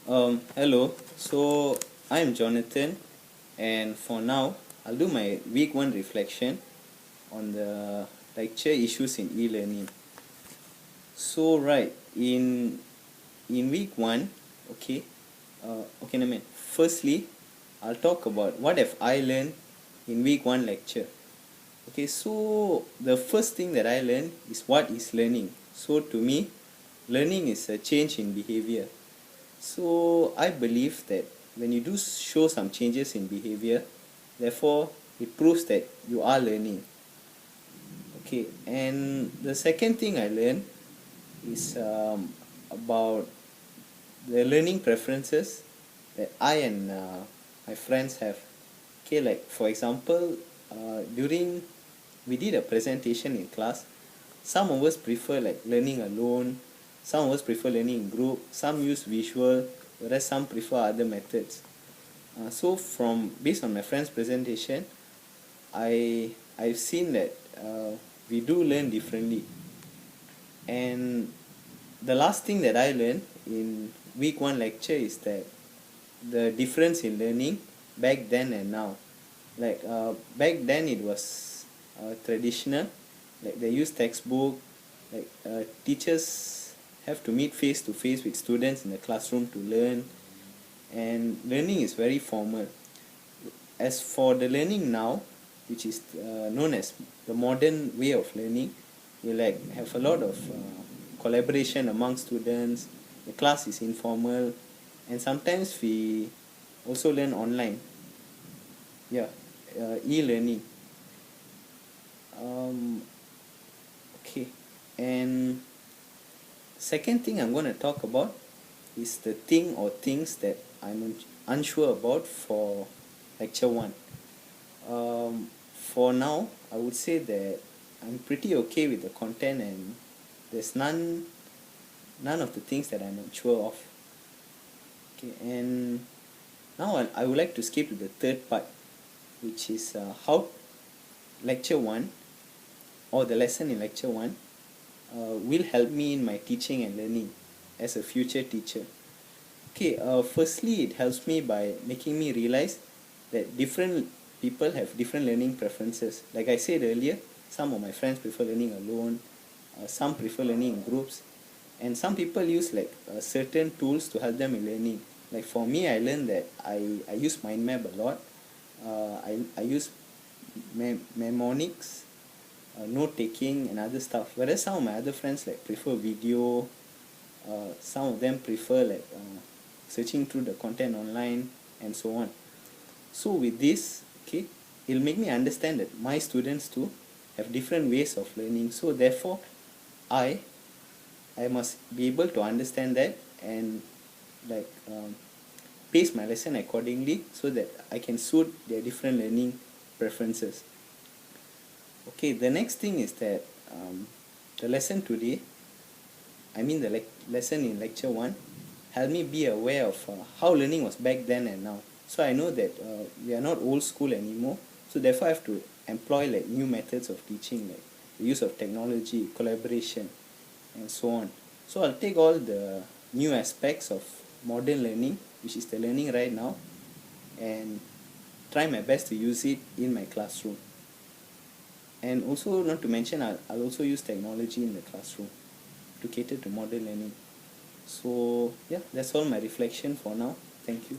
Hello. So I'm Jonathan, and for now, I'll do my week one reflection on the lecture issues in e-learning. So right in week one, okay, okay, I mean, firstly, I'll talk about what have I learned in week one lecture. Okay, so the first thing that I learned is what is learning. So to me, learning is a change in behavior. So I believe that when you do show some changes in behavior, therefore it proves that you are learning. Okay, and the second thing I learned is about the learning preferences that I and my friends have. Okay, like for example, during we did a presentation in class. Some of us prefer like learning alone, some of us prefer learning in group, some use visual, whereas some prefer other methods. So from based on my friend's presentation, I've seen that we do learn differently. And the last thing that I learned in week one lecture is that the difference in learning back then and now. Like back then it was traditional, like they use textbook, like teachers have to meet face to face with students in the classroom to learn, and learning is very formal. As for the learning now, which is known as the modern way of learning, you like have a lot of collaboration among students. The class is informal, and sometimes we also learn online. Yeah, e-learning. um, okay, and second thing I'm going to talk about is the thing or things that I'm unsure about for lecture 1. For now I would say that I'm pretty okay with the content, and there's none of the things that I'm unsure of. Okay, and now I would like to skip to the third part, which is how lecture 1 or the lesson in lecture 1 will help me in my teaching and learning as a future teacher. Okay, firstly, it helps me by making me realize that different people have different learning preferences. Like I said earlier, some of my friends prefer learning alone, some prefer learning in groups, and some people use like certain tools to help them in learning. Like for me, I learned that I use mind map a lot. I use mnemonics, note taking and other stuff, whereas some of my other friends like prefer video. Some of them prefer like searching through the content online and so on. So with this, okay, it'll make me understand that my students too have different ways of learning. So therefore i I must be able to understand that and like pace my lesson accordingly so that I can suit their different learning preferences. Okay, the next thing is that the lesson today, I mean the lesson in lecture 1, helped me be aware of how learning was back then and now. So I know that we are not old school anymore, so therefore I have to employ like new methods of teaching, like the use of technology, collaboration, and so on. So I'll take all the new aspects of modern learning, which is the learning right now, and try my best to use it in my classroom. And also, not to mention, I'll also use technology in the classroom to cater to modern learning. So yeah, that's all my reflection for now. Thank you.